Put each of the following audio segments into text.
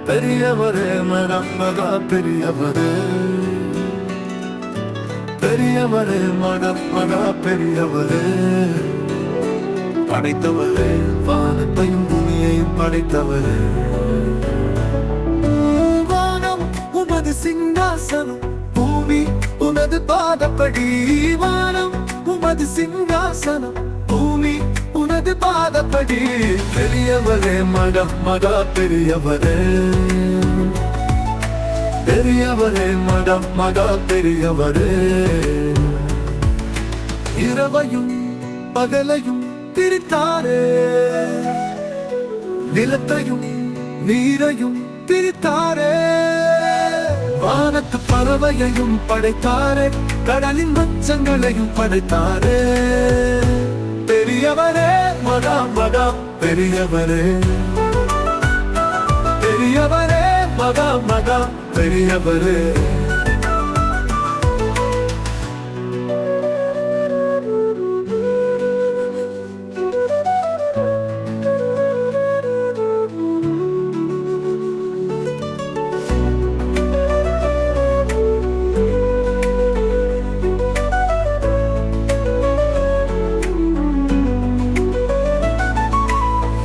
பெரியவரே மகா மகா பெரியவரே, பெரியவரே மகா மகா பெரியவரே, படைத்தவரே வானத்தையும் பூமியையும் படைத்தவரே. வானம் உமது சிங்காசனம், பூமி உமது பாதப்படி. வானம் உமது சிங்காசனம், பூமி உனது பாதப்படி. பெரியவரே மகா மகா பெரியவரே, பெரியவரே மகா மகா பெரியவரே. இரவையும் பகலையும் பிரித்தாரே, நிலத்தையும் நீரையும் பிரித்தாரே. வானத்து பறவையையும் படைத்தாரே, கடலின் மச்சங்களையும் படைத்தாரே. பெரியவரே மகா மகா பெரியவரே, பெரியவரே மகா மகா பெரியவரே.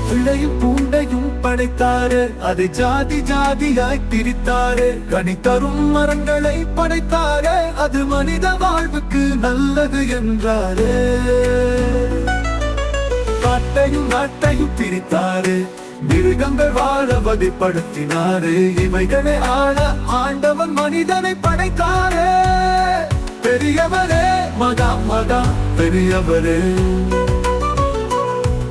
பிள்ளையும் பூண்டையும் படைத்தாரே, அதை ஜாதி ஜாதியாய் பிரித்தாரே. கனி தரும் மரங்களை படைத்தாரே, அது மனித வாழ்வுக்கு நல்லது என்றாரே. காட்டையும் நாட்டையும் பிரித்தாரே, மிருகங்கள் வாழ வகைப்படுத்தினாரே. இவைகளை ஆள ஆண்டவன் மனிதனை படைத்தாரே. பெரியவரே மகா மகா பெரியவரே,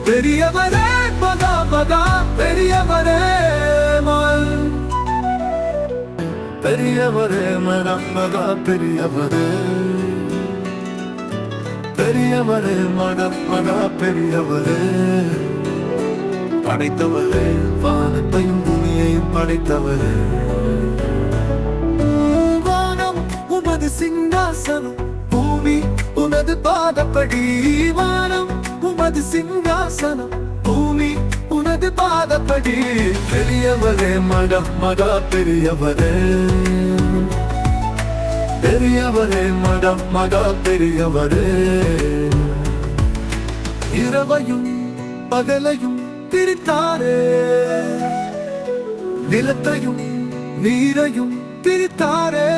பெரியவரே மகா மகா பெரியவரே. பெரியவரே மகா மகா பெரியவரே, பெரியவரே மகா மகா பெரியவரே, படைத்தவரே வானத்தையும் பூமியையும் படைத்தவரே. வானம் உமது சிங்காசனம், பூமி உனது பாதப்படி. வானம் உமது சிங்காசனம், பூமி உனது பாதப்படி. பெரியவரே மகா மகா பெரியவரே, பெரியவரே மகா மகா பெரியவரே. இரவையும் பகலையும் பிரித்தாரே, நிலத்தையும் நீரையும் பிரித்தாரே.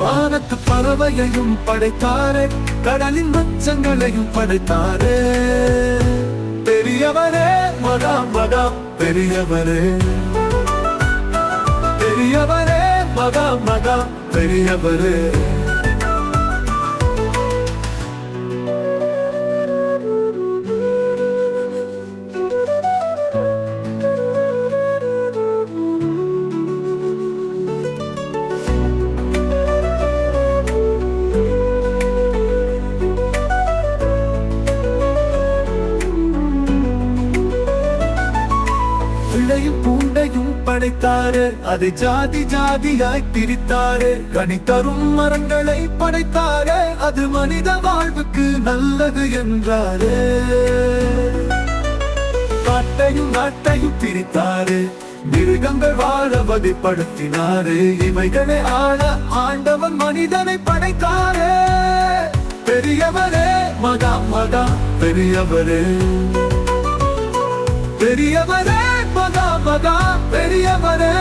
வானத்து பறவையையும் படைத்தாரே, கடலின் மச்சங்களையும் படைத்தாரே. பெரியவரே மகா மகா பெரியவரே, பெரியவரே மகா மகா பெரியவரே. பிள்ளையும் பூண்டையும் படைத்தாரே, அதை ஜாதி ஜாதியாய் பிரித்தாரே. கனி தரும் மரங்களை படைத்தாரே, அது மனித வாழ்வுக்கு நல்லது என்றாரே. காட்டையும் நாட்டையும் பிரித்தாரே, மிருகங்கள் வாழ வகைப்படுத்தினாரே. இவைகளை ஆள ஆண்டவன் மனிதனை படைத்தாரே. பெரியவரே மகா மகா பெரியவரே, பெரியவரே மகா மகா பெரியவரே.